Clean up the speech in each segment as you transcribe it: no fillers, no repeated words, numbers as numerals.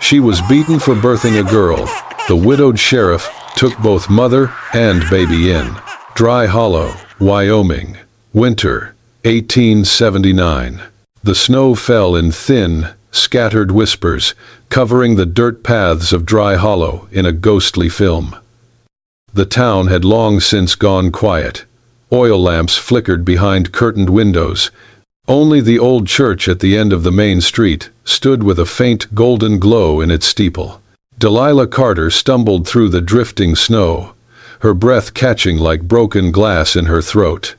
She was beaten for birthing a girl. The widowed sheriff took both mother and baby in. Dry Hollow, Wyoming. Winter, 1879. The snow fell in thin, scattered whispers, covering the dirt paths of Dry Hollow in a ghostly film. The town had long since gone quiet. Oil lamps flickered behind curtained windows. Only the old church at the end of the main street stood with a faint golden glow in its steeple. Delilah Carter stumbled through the drifting snow, her breath catching like broken glass in her throat.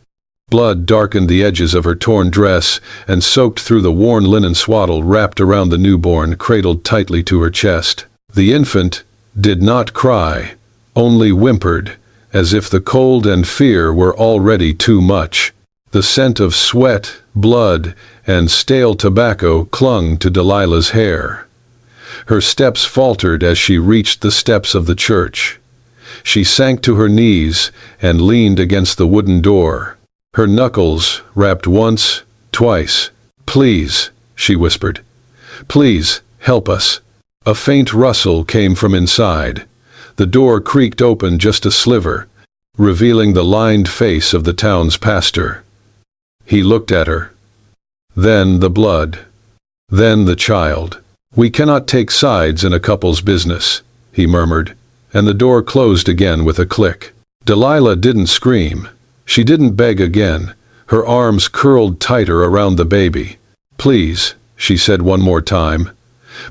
Blood darkened the edges of her torn dress and soaked through the worn linen swaddle wrapped around the newborn cradled tightly to her chest. The infant did not cry, only whimpered, as if the cold and fear were already too much. The scent of sweat, blood, and stale tobacco clung to Delilah's hair. Her steps faltered as she reached the steps of the church. She sank to her knees and leaned against the wooden door. Her knuckles rapped once, twice. "Please," she whispered. "Please, help us." A faint rustle came from inside. The door creaked open just a sliver, revealing the lined face of the town's pastor. He looked at her. Then the blood. Then the child. "We cannot take sides in a couple's business," he murmured, and the door closed again with a click. Delilah didn't scream. She didn't beg again. Her arms curled tighter around the baby. "Please," she said one more time.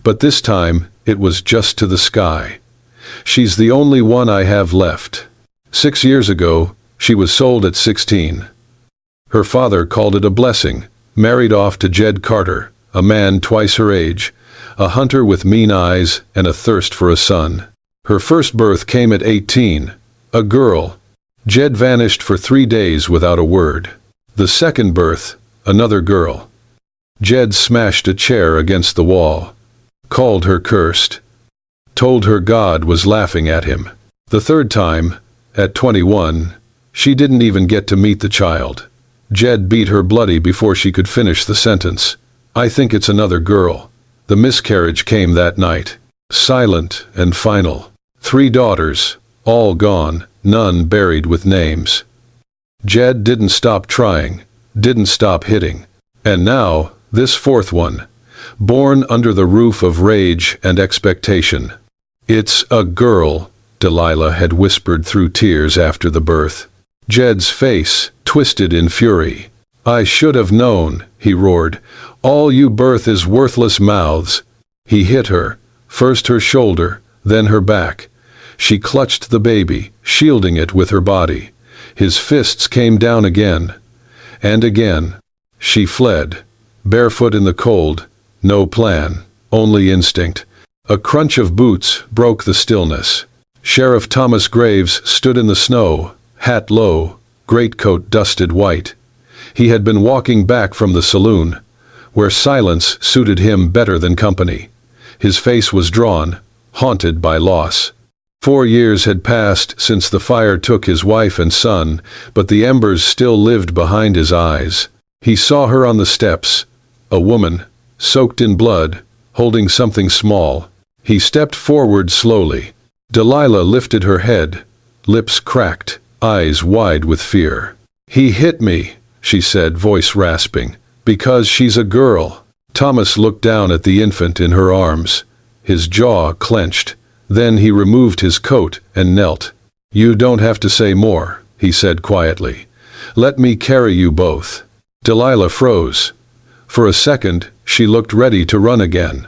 But this time, it was just to the sky. "She's the only one I have left. 6 years ago, she was sold at 16. Her father called it a blessing, married off to Jed Carter, a man twice her age, a hunter with mean eyes and a thirst for a son. Her first birth came at 18, a girl. Jed vanished for 3 days without a word. The second birth, another girl. Jed smashed a chair against the wall, called her cursed, told her God was laughing at him. The third time, at 21, she didn't even get to meet the child. Jed beat her bloody before she could finish the sentence. "I think it's another girl." The miscarriage came that night, silent and final. 3 daughters, all gone, none buried with names. Jed didn't stop trying, didn't stop hitting. And now, this fourth one, born under the roof of rage and expectation. "It's a girl," Delilah had whispered through tears after the birth. Jed's face twisted in fury. "I should have known," he roared. "All you birth is worthless mouths." He hit her, first her shoulder, then her back. She clutched the baby, shielding it with her body. His fists came down again. And again. She fled, barefoot in the cold, no plan, only instinct. A crunch of boots broke the stillness. Sheriff Thomas Graves stood in the snow, hat low, greatcoat dusted white. He had been walking back from the saloon, where silence suited him better than company. His face was drawn, haunted by loss. 4 years had passed since the fire took his wife and son, but the embers still lived behind his eyes. He saw her on the steps, a woman, soaked in blood, holding something small. He stepped forward slowly. Delilah lifted her head, lips cracked, eyes wide with fear. "He hit me," she said, voice rasping, "because she's a girl." Thomas looked down at the infant in her arms. His jaw clenched. Then he removed his coat and knelt. "You don't have to say more," he said quietly. "Let me carry you both." Delilah froze. For a second, she looked ready to run again.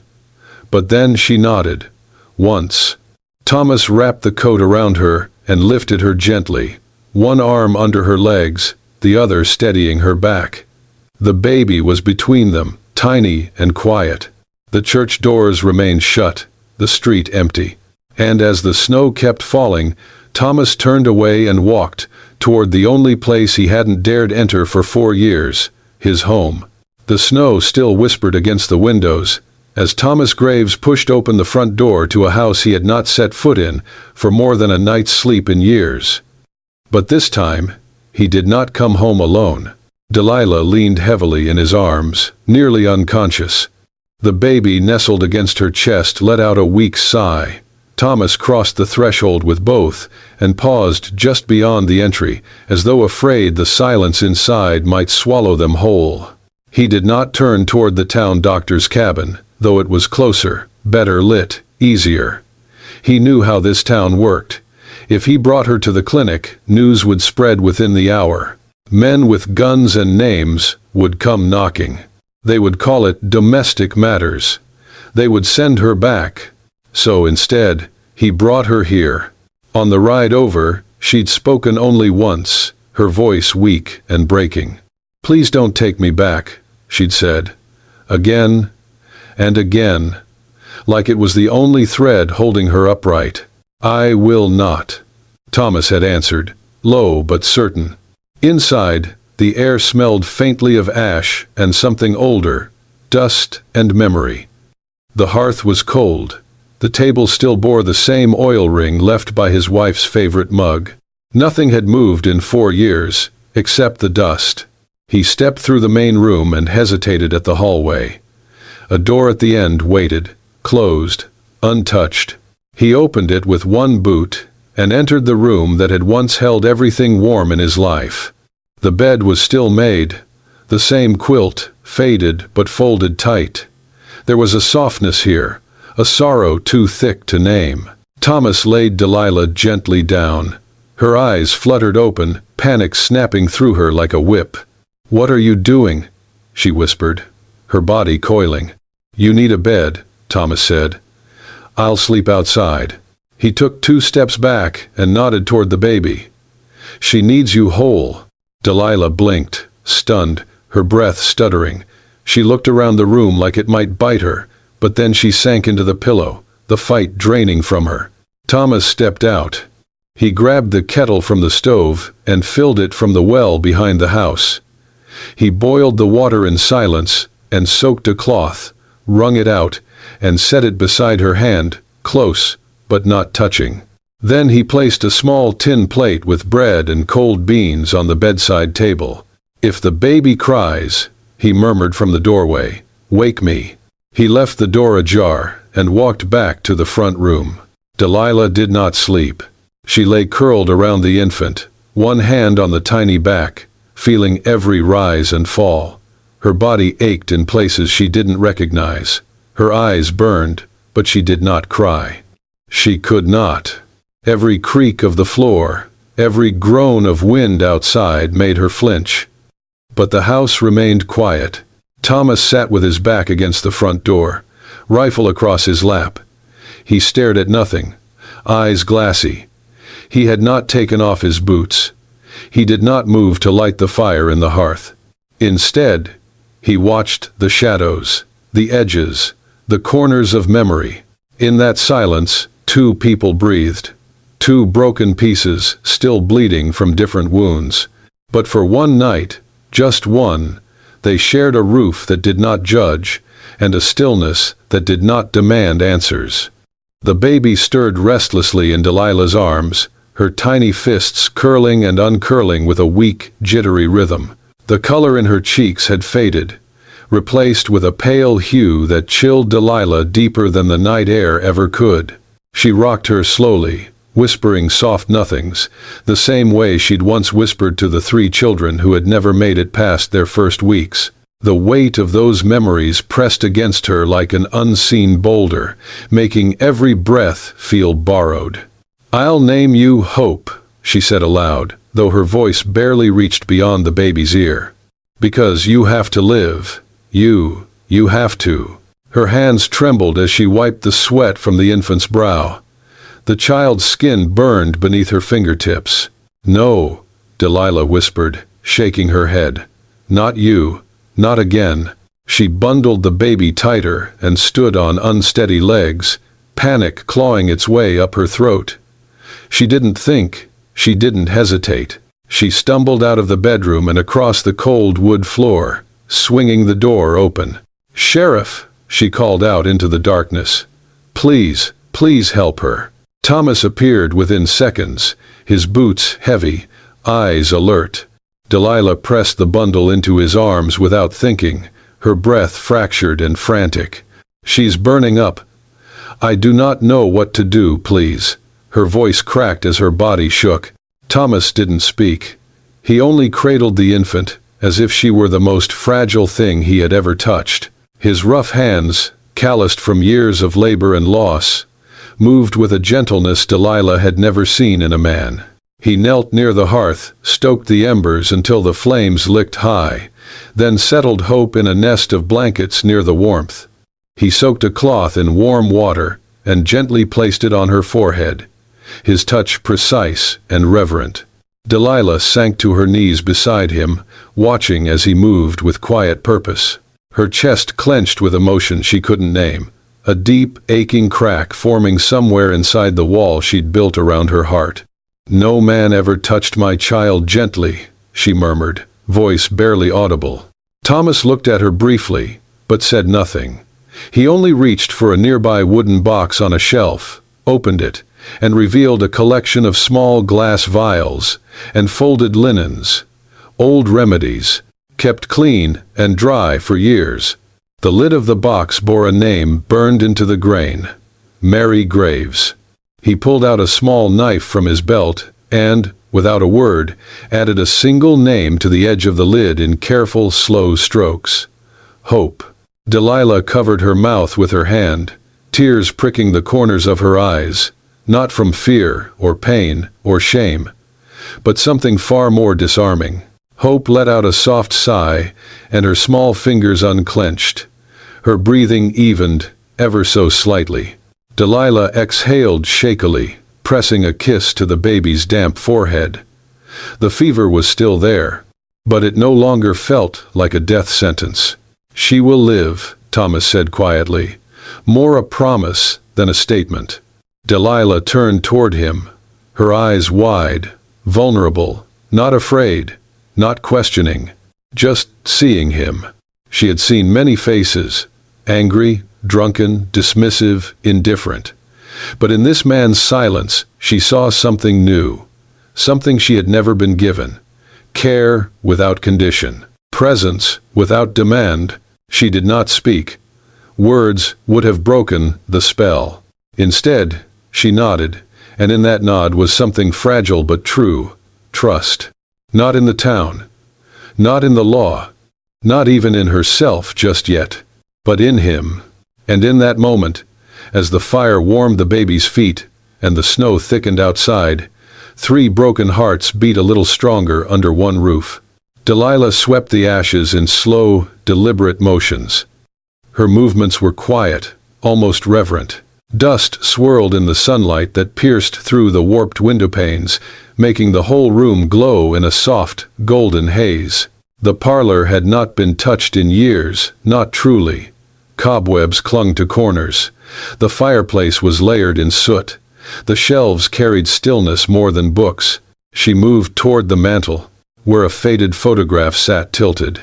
But then she nodded. Once. Thomas wrapped the coat around her and lifted her gently, one arm under her legs, the other steadying her back. The baby was between them, tiny and quiet. The church doors remained shut, the street empty. And as the snow kept falling, Thomas turned away and walked toward the only place he hadn't dared enter for 4 years, his home. The snow still whispered against the windows, as Thomas Graves pushed open the front door to a house he had not set foot in for more than a night's sleep in years. But this time, he did not come home alone. Delilah leaned heavily in his arms, nearly unconscious. The baby nestled against her chest let out a weak sigh. Thomas crossed the threshold with both and paused just beyond the entry, as though afraid the silence inside might swallow them whole. He did not turn toward the town doctor's cabin, though it was closer, better lit, easier. He knew how this town worked. If he brought her to the clinic, news would spread within the hour. Men with guns and names would come knocking. They would call it domestic matters. They would send her back. So instead, he brought her here. On the ride over, she'd spoken only once, her voice weak and breaking. "Please don't take me back," she'd said. Again and again, like it was the only thread holding her upright. "I will not," Thomas had answered, low but certain. Inside, the air smelled faintly of ash and something older, dust and memory. The hearth was cold. The table still bore the same oil ring left by his wife's favorite mug. Nothing had moved in 4 years, except the dust. He stepped through the main room and hesitated at the hallway. A door at the end waited, closed, untouched. He opened it with one boot and entered the room that had once held everything warm in his life. The bed was still made, the same quilt, faded but folded tight. There was a softness here, a sorrow too thick to name. Thomas laid Delilah gently down. Her eyes fluttered open, panic snapping through her like a whip. "What are you doing?" she whispered, her body coiling. "You need a bed," Thomas said. "I'll sleep outside." He took 2 steps back and nodded toward the baby. "She needs you whole." Delilah blinked, stunned, her breath stuttering. She looked around the room like it might bite her, but then she sank into the pillow, the fight draining from her. Thomas stepped out. He grabbed the kettle from the stove and filled it from the well behind the house. He boiled the water in silence and soaked a cloth, wrung it out, and set it beside her hand, close, but not touching. Then he placed a small tin plate with bread and cold beans on the bedside table. "If the baby cries," he murmured from the doorway, "wake me." He left the door ajar and walked back to the front room. Delilah did not sleep. She lay curled around the infant, one hand on the tiny back, feeling every rise and fall. Her body ached in places she didn't recognize. Her eyes burned, but she did not cry. She could not. Every creak of the floor, every groan of wind outside made her flinch. But the house remained quiet. Thomas sat with his back against the front door, rifle across his lap. He stared at nothing, eyes glassy. He had not taken off his boots. He did not move to light the fire in the hearth. Instead, he watched the shadows, the edges, the corners of memory. In that silence, 2 people breathed. 2 broken pieces, still bleeding from different wounds. But for one night, just one, they shared a roof that did not judge, and a stillness that did not demand answers. The baby stirred restlessly in Delilah's arms, her tiny fists curling and uncurling with a weak, jittery rhythm. The color in her cheeks had faded, replaced with a pale hue that chilled Delilah deeper than the night air ever could. She rocked her slowly, whispering soft nothings, the same way she'd once whispered to the 3 children who had never made it past their first weeks. The weight of those memories pressed against her like an unseen boulder, making every breath feel borrowed. "I'll name you Hope," she said aloud, though her voice barely reached beyond the baby's ear. "Because you have to live. You have to." Her hands trembled as she wiped the sweat from the infant's brow. The child's skin burned beneath her fingertips. "No," Delilah whispered, shaking her head. "Not you. Not again." She bundled the baby tighter and stood on unsteady legs, panic clawing its way up her throat. She didn't think. She didn't hesitate. She stumbled out of the bedroom and across the cold wood floor, swinging the door open. "Sheriff," she called out into the darkness. "Please, please help her." Thomas appeared within seconds, his boots heavy, eyes alert. Delilah pressed the bundle into his arms without thinking, her breath fractured and frantic. She's burning up. I do not know what to do, please." Her voice cracked as her body shook. Thomas didn't speak. He only cradled the infant, as if she were the most fragile thing he had ever touched. His rough hands, calloused from years of labor and loss, moved with a gentleness Delilah had never seen in a man. He knelt near the hearth, stoked the embers until the flames licked high, then settled Hope in a nest of blankets near the warmth. He soaked a cloth in warm water and gently placed it on her forehead, his touch precise and reverent. Delilah sank to her knees beside him, watching as he moved with quiet purpose. Her chest clenched with emotion she couldn't name, a deep, aching crack forming somewhere inside the wall she'd built around her heart. "No man ever touched my child gently," she murmured, voice barely audible. Thomas looked at her briefly, but said nothing. He only reached for a nearby wooden box on a shelf, opened it, and revealed a collection of small glass vials and folded linens, old remedies, kept clean and dry for years. The lid of the box bore a name burned into the grain: Mary Graves. He pulled out a small knife from his belt and, without a word, added a single name to the edge of the lid in careful, slow strokes: Hope. Delilah covered her mouth with her hand, tears pricking the corners of her eyes, not from fear or pain or shame, but something far more disarming. Hope let out a soft sigh, and her small fingers unclenched. Her breathing evened, ever so slightly. Delilah exhaled shakily, pressing a kiss to the baby's damp forehead. The fever was still there, but it no longer felt like a death sentence. "She will live," Thomas said quietly, more a promise than a statement. Delilah turned toward him, her eyes wide, vulnerable, not afraid, not questioning, just seeing him. She had seen many faces, angry, drunken, dismissive, indifferent. But in this man's silence, she saw something new, something she had never been given: care without condition, presence without demand. She did not speak. Words would have broken the spell. Instead, she nodded, and in that nod was something fragile but true: trust. Not in the town, not in the law, not even in herself just yet, but in him. And in that moment, as the fire warmed the baby's feet and the snow thickened outside, 3 broken hearts beat a little stronger under one roof. Delilah swept the ashes in slow, deliberate motions. Her movements were quiet, almost reverent. Dust swirled in the sunlight that pierced through the warped window panes, making the whole room glow in a soft, golden haze. The parlor had not been touched in years, not truly. Cobwebs clung to corners. The fireplace was layered in soot. The shelves carried stillness more than books. She moved toward the mantel, where a faded photograph sat tilted,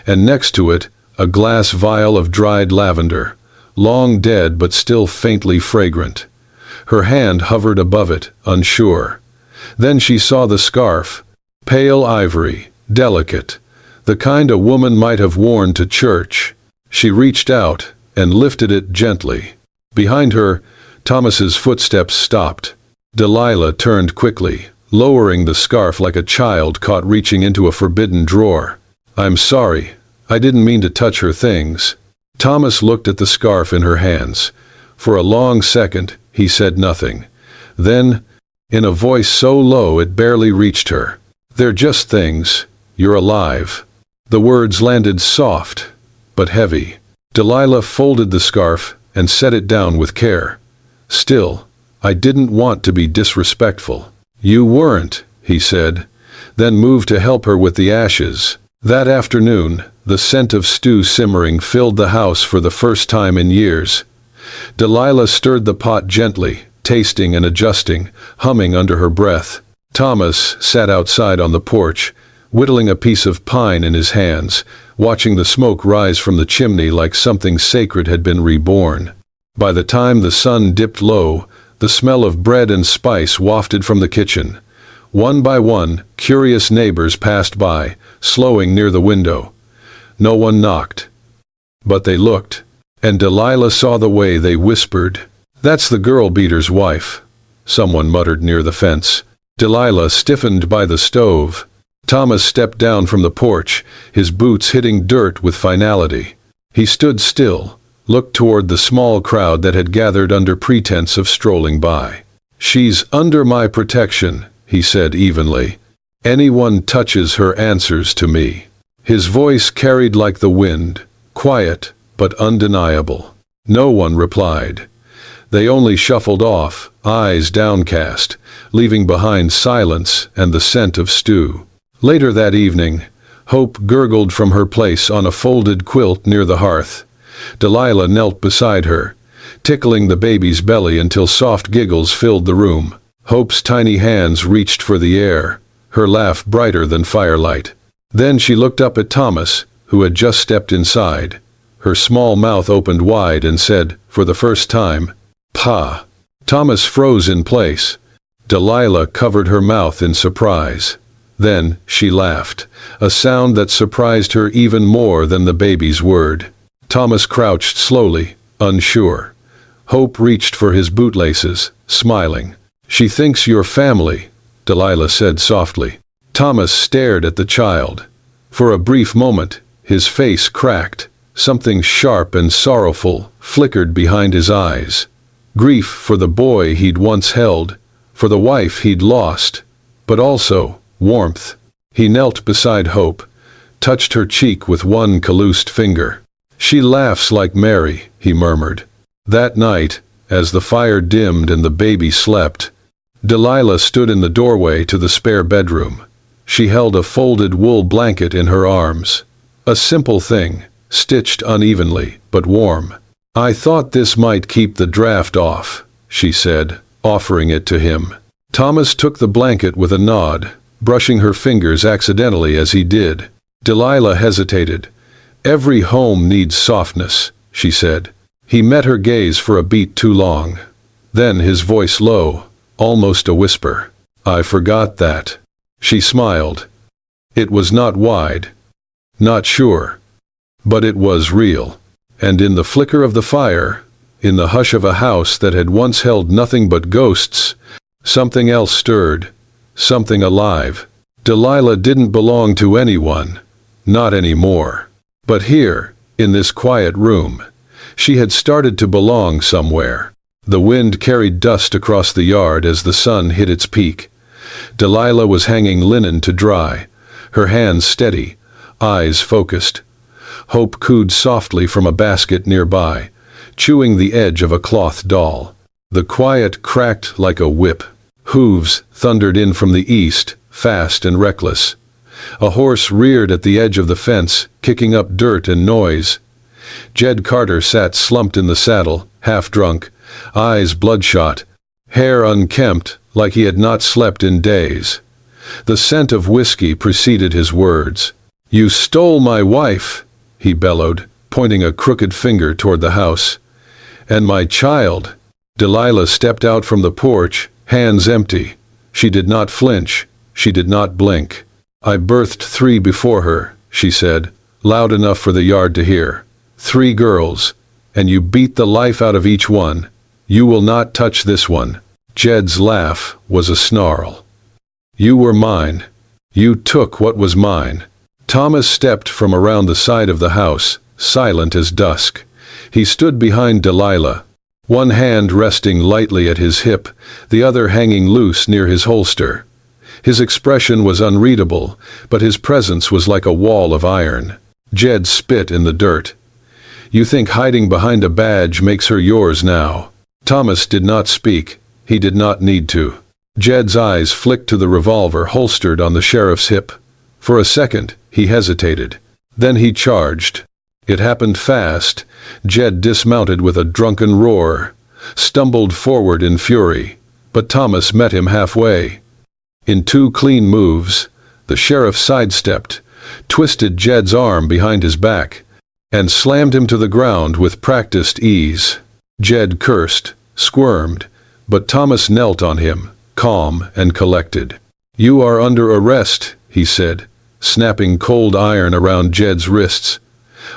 and next to it, a glass vial of dried lavender, long dead but still faintly fragrant. Her hand hovered above it, unsure. Then she saw the scarf, pale ivory, delicate, the kind a woman might have worn to church. She reached out and lifted it gently. Behind her, Thomas's footsteps stopped. Delilah turned quickly, lowering the scarf like a child caught reaching into a forbidden drawer. "I'm sorry. I didn't mean to touch her things." Thomas looked at the scarf in her hands. For a long second, he said nothing. Then, in a voice so low it barely reached her, "They're just things. You're alive." The words landed soft, but heavy. Delilah folded the scarf and set it down with care. "Still, I didn't want to be disrespectful." "You weren't," he said, then moved to help her with the ashes. That afternoon, the scent of stew simmering filled the house for the first time in years. Delilah stirred the pot gently, tasting and adjusting, humming under her breath. Thomas sat outside on the porch, whittling a piece of pine in his hands, watching the smoke rise from the chimney like something sacred had been reborn. By the time the sun dipped low, the smell of bread and spice wafted from the kitchen. One by one, curious neighbors passed by, slowing near the window. No one knocked. But they looked. and Delilah saw the way they whispered. "That's the girl beater's wife," someone muttered near the fence. Delilah stiffened by the stove. Thomas stepped down from the porch, his boots hitting dirt with finality. He stood still, looked toward the small crowd that had gathered under pretense of strolling by. "She's under my protection," he said evenly. "Anyone touches her answers to me." His voice carried like the wind, quiet but undeniable. No one replied. They only shuffled off, eyes downcast, leaving behind silence and the scent of stew. Later that evening, Hope gurgled from her place on a folded quilt near the hearth. Delilah knelt beside her, tickling the baby's belly until soft giggles filled the room. Hope's tiny hands reached for the air, her laugh brighter than firelight. Then she looked up at Thomas, who had just stepped inside. Her small mouth opened wide and said, for the first time, "Pa." Thomas froze in place. Delilah covered her mouth in surprise. Then she laughed, a sound that surprised her even more than the baby's word. Thomas crouched slowly, unsure. Hope reached for his bootlaces, smiling. "She thinks you're family," Delilah said softly. Thomas stared at the child. For a brief moment, his face cracked. Something sharp and sorrowful flickered behind his eyes. Grief for the boy he'd once held, for the wife he'd lost, but also warmth. He knelt beside Hope, touched her cheek with one calloused finger. "She laughs like Mary," he murmured. That night, as the fire dimmed and the baby slept, Delilah stood in the doorway to the spare bedroom. She held a folded wool blanket in her arms. A simple thing, stitched unevenly, but warm. "I thought this might keep the draft off," she said, offering it to him. Thomas took the blanket with a nod, brushing her fingers accidentally as he did. Delilah hesitated. "Every home needs softness," she said. He met her gaze for a beat too long. Then his voice low, almost a whisper. "I forgot that." She smiled. It was not wide, not sure, but it was real. And in the flicker of the fire, in the hush of a house that had once held nothing but ghosts, something else stirred, something alive. Delilah didn't belong to anyone, not anymore. But here, in this quiet room, she had started to belong somewhere. The wind carried dust across the yard as the sun hit its peak. Delilah was hanging linen to dry, her hands steady, eyes focused. Hope cooed softly from a basket nearby, chewing the edge of a cloth doll. The quiet cracked like a whip. Hooves thundered in from the east, fast and reckless. A horse reared at the edge of the fence, kicking up dirt and noise. Jed Carter sat slumped in the saddle, half drunk, eyes bloodshot, hair unkempt like he had not slept in days. The scent of whiskey preceded his words. "You stole my wife," he bellowed, pointing a crooked finger toward the house. "And my child." Delilah stepped out from the porch, hands empty. She did not flinch. She did not blink. "I birthed 3 before her," she said, loud enough for the yard to hear. 3 girls, and you beat the life out of each one. You will not touch this one." Jed's laugh was a snarl. "You were mine. You took what was mine." Thomas stepped from around the side of the house, silent as dusk. He stood behind Delilah, one hand resting lightly at his hip, the other hanging loose near his holster. His expression was unreadable, but his presence was like a wall of iron. Jed spit in the dirt. "You think hiding behind a badge makes her yours now?" Thomas did not speak. He did not need to. Jed's eyes flicked to the revolver holstered on the sheriff's hip. For a second, he hesitated. Then he charged. It happened fast. Jed dismounted with a drunken roar, stumbled forward in fury, but Thomas met him halfway. In 2 clean moves, the sheriff sidestepped, twisted Jed's arm behind his back, and slammed him to the ground with practiced ease. Jed cursed, squirmed, but Thomas knelt on him, calm and collected. "You are under arrest," he said, snapping cold iron around Jed's wrists,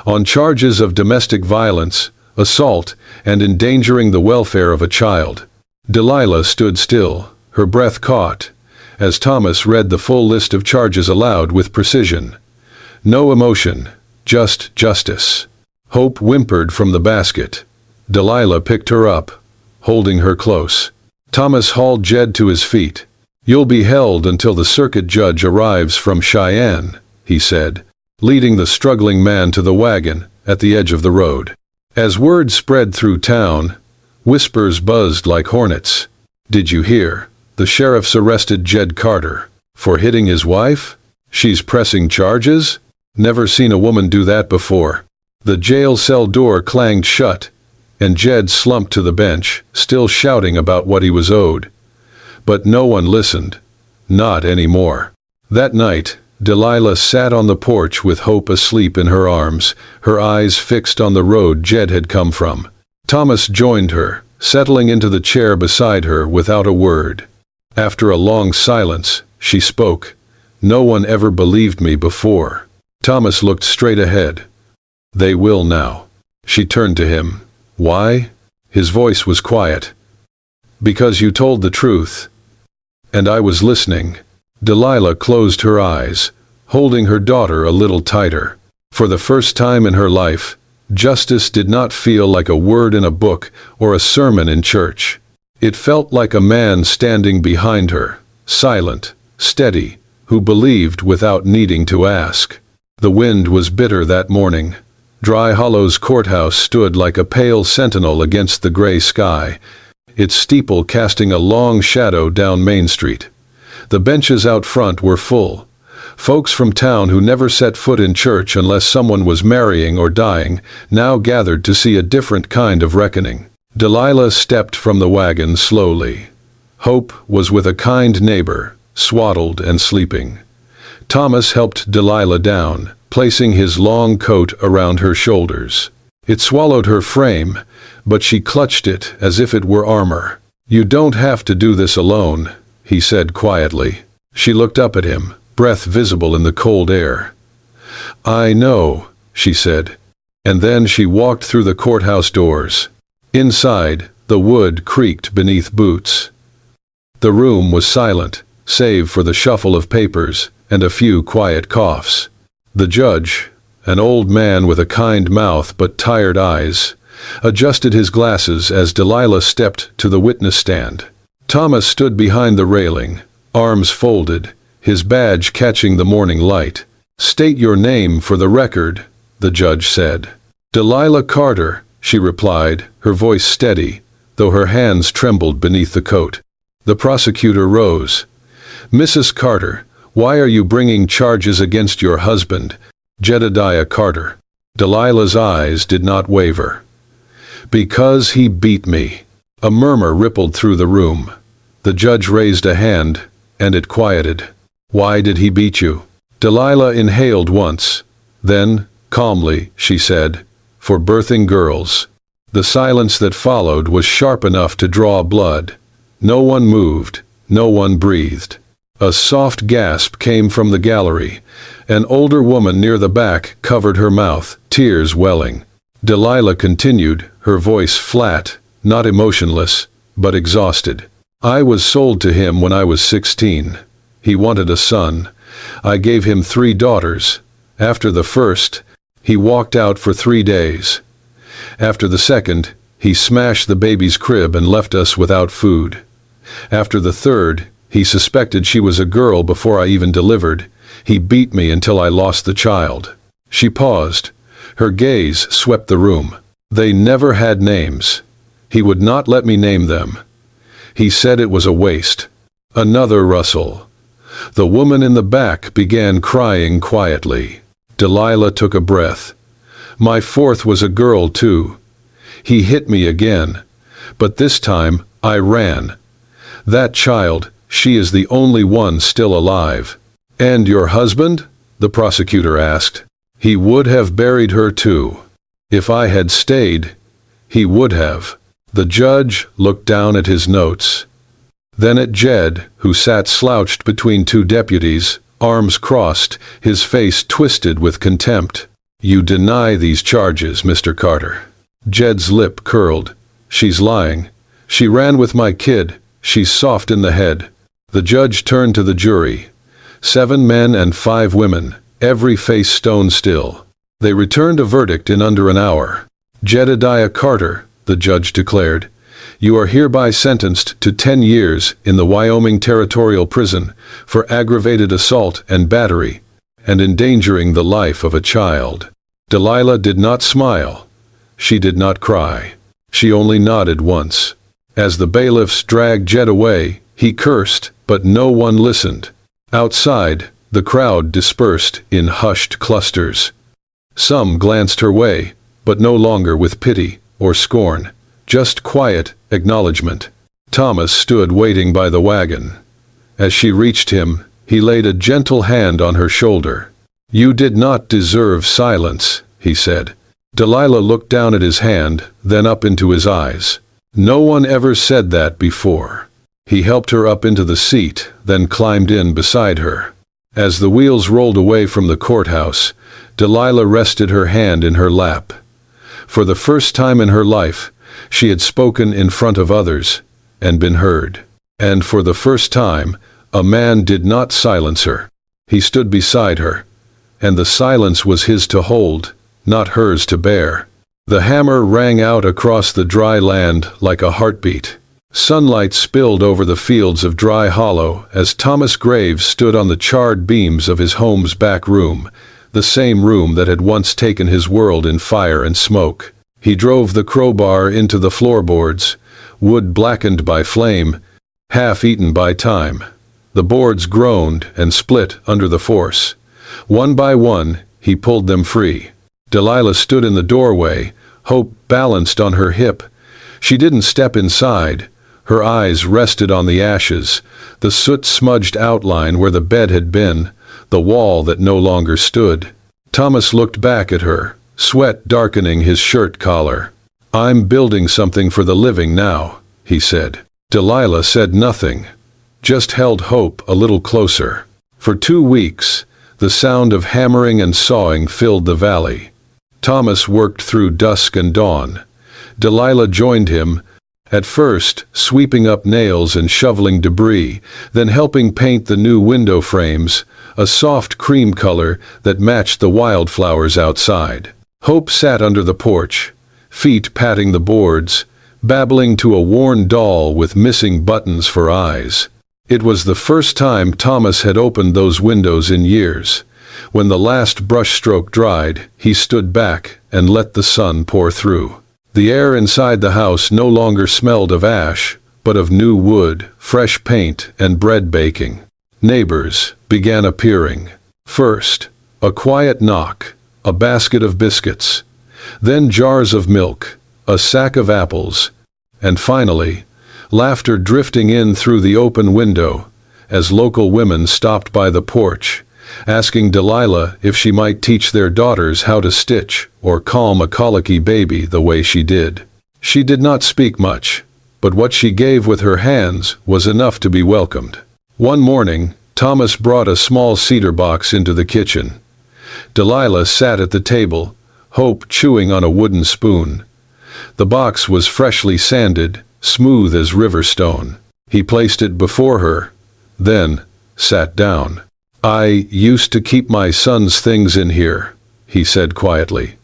"on charges of domestic violence, assault, and endangering the welfare of a child. Delilah stood still, her breath caught, as Thomas read the full list of charges aloud with precision. No emotion, just justice. Hope whimpered from the basket. Delilah picked her up, holding her close. Thomas hauled Jed to his feet. "You'll be held until the circuit judge arrives from Cheyenne," he said, leading the struggling man to the wagon at the edge of the road. As word spread through town, whispers buzzed like hornets. "Did you hear? The sheriff's arrested Jed Carter. For hitting his wife? She's pressing charges? Never seen a woman do that before." The jail cell door clanged shut, and Jed slumped to the bench, still shouting about what he was owed. But no one listened. Not anymore. That night, Delilah sat on the porch with Hope asleep in her arms, her eyes fixed on the road Jed had come from. Thomas joined her, settling into the chair beside her without a word. After a long silence, she spoke. "No one ever believed me before." Thomas looked straight ahead. "They will now." She turned to him. "Why?" His voice was quiet. "Because you told the truth. And I was listening." Delilah closed her eyes, holding her daughter a little tighter. For the first time in her life, justice did not feel like a word in a book or a sermon in church. It felt like a man standing behind her, silent, steady, who believed without needing to ask. The wind was bitter that morning. Dry Hollow's courthouse stood like a pale sentinel against the gray sky, its steeple casting a long shadow down Main Street. The benches out front were full. Folks from town who never set foot in church unless someone was marrying or dying now gathered to see a different kind of reckoning. Delilah stepped from the wagon slowly. Hope was with a kind neighbor, swaddled and sleeping. Thomas helped Delilah down, placing his long coat around her shoulders. It swallowed her frame, but she clutched it as if it were armor. "You don't have to do this alone," he said quietly. She looked up at him, breath visible in the cold air. "I know," she said. And then she walked through the courthouse doors. Inside, the wood creaked beneath boots. The room was silent, save for the shuffle of papers and a few quiet coughs. The judge, an old man with a kind mouth but tired eyes, adjusted his glasses as Delilah stepped to the witness stand. Thomas stood behind the railing, arms folded, his badge catching the morning light. "State your name for the record," the judge said. "Delilah Carter," she replied, her voice steady, though her hands trembled beneath the coat. The prosecutor rose. "Mrs. Carter, why are you bringing charges against your husband, Jedediah Carter?" Delilah's eyes did not waver. "Because he beat me." A murmur rippled through the room. The judge raised a hand, and it quieted. "Why did he beat you?" Delilah inhaled once. Then, calmly, she said, "For birthing girls." The silence that followed was sharp enough to draw blood. No one moved, no one breathed. A soft gasp came from the gallery. An older woman near the back covered her mouth, tears welling. Delilah continued, her voice flat, not emotionless, but exhausted. "I was sold to him when I was 16. He wanted a son. I gave him 3 daughters. After the first, he walked out for 3 days. After the second, he smashed the baby's crib and left us without food. After the third, he suspected she was a girl before I even delivered. He beat me until I lost the child." She paused. Her gaze swept the room. "They never had names. He would not let me name them. He said it was a waste." Another rustle. The woman in the back began crying quietly. Delilah took a breath. "My fourth was a girl too. He hit me again. But this time, I ran. That child, she is the only one still alive." "And your husband?" the prosecutor asked. "He would have buried her too. If I had stayed, he would have." The judge looked down at his notes. Then at Jed, who sat slouched between 2 deputies, arms crossed, his face twisted with contempt. "You deny these charges, Mr. Carter." Jed's lip curled. "She's lying. She ran with my kid. She's soft in the head." The judge turned to the jury. 7 men and 5 women, every face stone still. They returned a verdict in under an hour. "Jedediah Carter," the judge declared, "you are hereby sentenced to 10 years in the Wyoming Territorial Prison for aggravated assault and battery, and endangering the life of a child." Delilah did not smile. She did not cry. She only nodded once. As the bailiffs dragged Jed away, he cursed, but no one listened. Outside, the crowd dispersed in hushed clusters. Some glanced her way, but no longer with pity or scorn, just quiet acknowledgement. Thomas stood waiting by the wagon. As she reached him, he laid a gentle hand on her shoulder. "You did not deserve silence," he said. Delilah looked down at his hand, then up into his eyes. "No one ever said that before." He helped her up into the seat, then climbed in beside her. As the wheels rolled away from the courthouse, Delilah rested her hand in her lap. For the first time in her life, she had spoken in front of others and been heard. And for the first time, a man did not silence her. He stood beside her, and the silence was his to hold, not hers to bear. The hammer rang out across the dry land like a heartbeat. Sunlight spilled over the fields of Dry Hollow as Thomas Graves stood on the charred beams of his home's back room, the same room that had once taken his world in fire and smoke. He drove the crowbar into the floorboards, wood blackened by flame, half-eaten by time. The boards groaned and split under the force. One by one, he pulled them free. Delilah stood in the doorway, hope balanced on her hip. She didn't step inside. Her eyes rested on the ashes, the soot-smudged outline where the bed had been, the wall that no longer stood. Thomas looked back at her, sweat darkening his shirt collar. "I'm building something for the living now," he said. Delilah said nothing, just held hope a little closer. For 2 weeks, the sound of hammering and sawing filled the valley. Thomas worked through dusk and dawn. Delilah joined him, at first sweeping up nails and shoveling debris, then helping paint the new window frames, a soft cream color that matched the wildflowers outside. Hope sat under the porch, feet patting the boards, babbling to a worn doll with missing buttons for eyes. It was the first time Thomas had opened those windows in years. When the last brushstroke dried, he stood back and let the sun pour through. The air inside the house no longer smelled of ash, but of new wood, fresh paint, and bread baking. Neighbors began appearing. First, a quiet knock, a basket of biscuits, then jars of milk, a sack of apples, and finally, laughter drifting in through the open window as local women stopped by the porch, asking Delilah if she might teach their daughters how to stitch or calm a colicky baby the way she did. She did not speak much, but what she gave with her hands was enough to be welcomed. One morning, Thomas brought a small cedar box into the kitchen. Delilah sat at the table, Hope chewing on a wooden spoon. The box was freshly sanded, smooth as river stone. He placed it before her, then sat down. "I used to keep my son's things in here," he said quietly.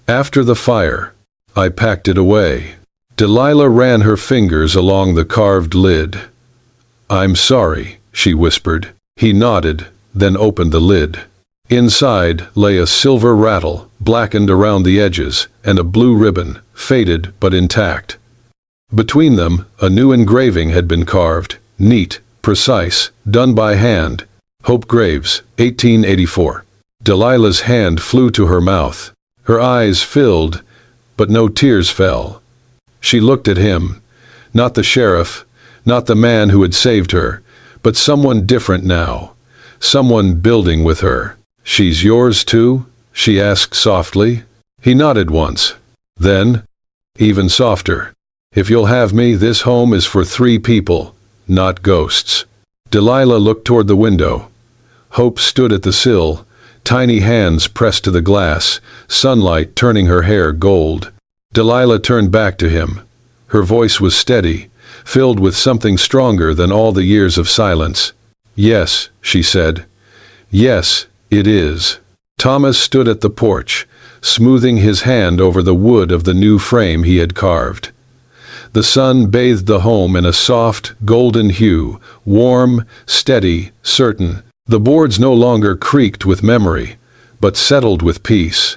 "After the fire, I packed it away." Delilah ran her fingers along the carved lid. "I'm sorry," she whispered. He nodded, then opened the lid. Inside lay a silver rattle, blackened around the edges, and a blue ribbon, faded but intact. Between them, a new engraving had been carved, neat, precise, done by hand. Hope Graves, 1884. Delilah's hand flew to her mouth. Her eyes filled, but no tears fell. She looked at him, not the sheriff, not the man who had saved her, but someone different now, someone building with her. "She's yours too?" she asked softly. He nodded once. Then, even softer, "If you'll have me, this home is for 3 people, not ghosts." Delilah looked toward the window. Hope stood at the sill, tiny hands pressed to the glass, sunlight turning her hair gold. Delilah turned back to him. Her voice was steady, filled with something stronger than all the years of silence. "Yes," she said. "Yes, it is." Thomas stood at the porch, smoothing his hand over the wood of the new frame he had carved. The sun bathed the home in a soft, golden hue, warm, steady, certain. The boards no longer creaked with memory, but settled with peace.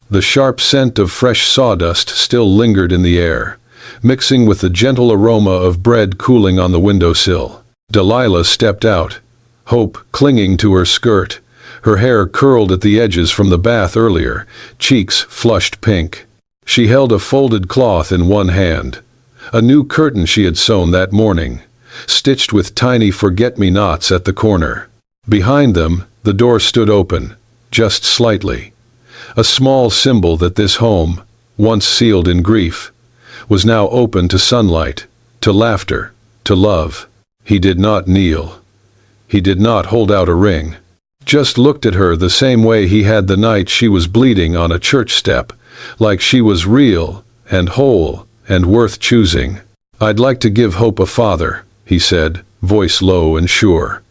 The sharp scent of fresh sawdust still lingered in the air, mixing with the gentle aroma of bread cooling on the windowsill. Delilah stepped out, hope clinging to her skirt, her hair curled at the edges from the bath earlier, cheeks flushed pink. She held a folded cloth in one hand, a new curtain she had sewn that morning, stitched with tiny forget-me-nots at the corner. Behind them, the door stood open, just slightly, a small symbol that this home, once sealed in grief, was now open to sunlight, to laughter, to love. He did not kneel. He did not hold out a ring. Just looked at her the same way he had the night she was bleeding on a church step, like she was real and whole and worth choosing. "I'd like to give Hope a father," he said, voice low and sure.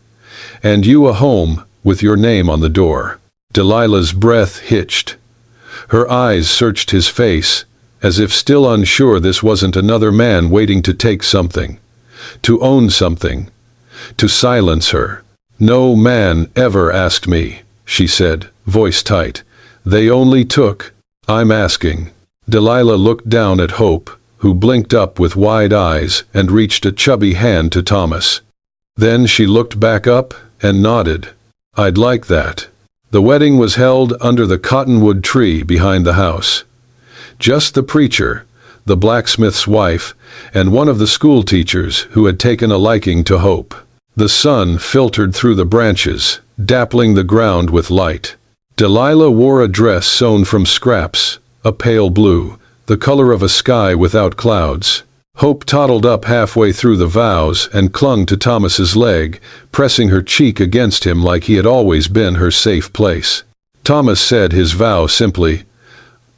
"And you a home, with your name on the door." Delilah's breath hitched. Her eyes searched his face, as if still unsure this wasn't another man waiting to take something, to own something, to silence her. "No man ever asked me," she said, voice tight. "They only took. I'm asking." Delilah looked down at Hope, who blinked up with wide eyes and reached a chubby hand to Thomas. Then she looked back up and nodded. "I'd like that." The wedding was held under the cottonwood tree behind the house. Just the preacher, the blacksmith's wife, and one of the school teachers who had taken a liking to Hope. The sun filtered through the branches, dappling the ground with light. Delilah wore a dress sewn from scraps, a pale blue, the color of a sky without clouds. Hope toddled up halfway through the vows and clung to Thomas's leg, pressing her cheek against him like he had always been her safe place. Thomas said his vow simply,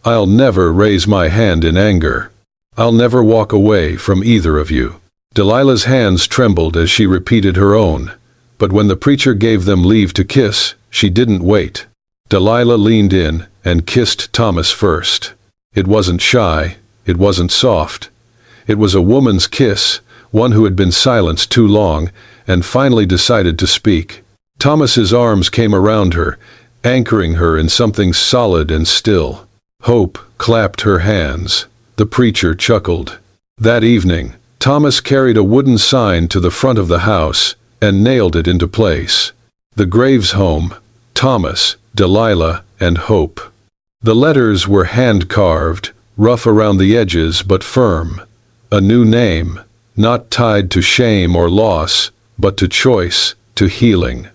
"I'll never raise my hand in anger. I'll never walk away from either of you." Delilah's hands trembled as she repeated her own, but when the preacher gave them leave to kiss, she didn't wait. Delilah leaned in and kissed Thomas first. It wasn't shy, it wasn't soft. It was a woman's kiss, one who had been silenced too long, and finally decided to speak. Thomas's arms came around her, anchoring her in something solid and still. Hope clapped her hands. The preacher chuckled. That evening, Thomas carried a wooden sign to the front of the house and nailed it into place. The Graves home, Thomas, Delilah, and Hope. The letters were hand-carved, rough around the edges but firm. A new name, not tied to shame or loss, but to choice, to healing.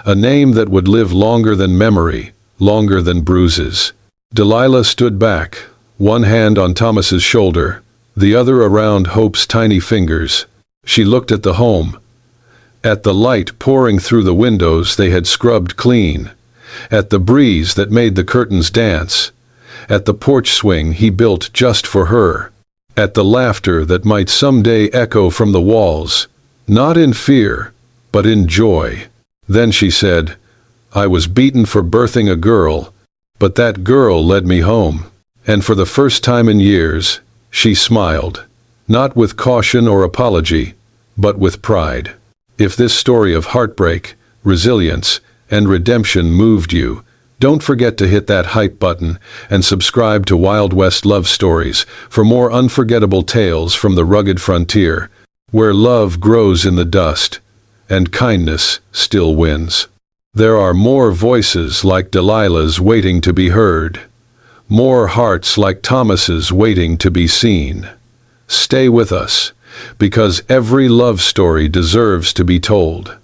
A name that would live longer than memory, longer than bruises. Delilah stood back, one hand on Thomas's shoulder, the other around Hope's tiny fingers. She looked at the home, at the light pouring through the windows they had scrubbed clean, at the breeze that made the curtains dance, at the porch swing he built just for her, at the laughter that might someday echo from the walls, not in fear, but in joy. Then she said, "I was beaten for birthing a girl, but that girl led me home." And for the first time in years, she smiled, not with caution or apology, but with pride. If this story of heartbreak, resilience, and redemption moved you, don't forget to hit that hype button and subscribe to Wild West Love Stories for more unforgettable tales from the rugged frontier, where love grows in the dust and kindness still wins. There are more voices like Delilah's waiting to be heard, more hearts like Thomas's waiting to be seen. Stay with us, because every love story deserves to be told.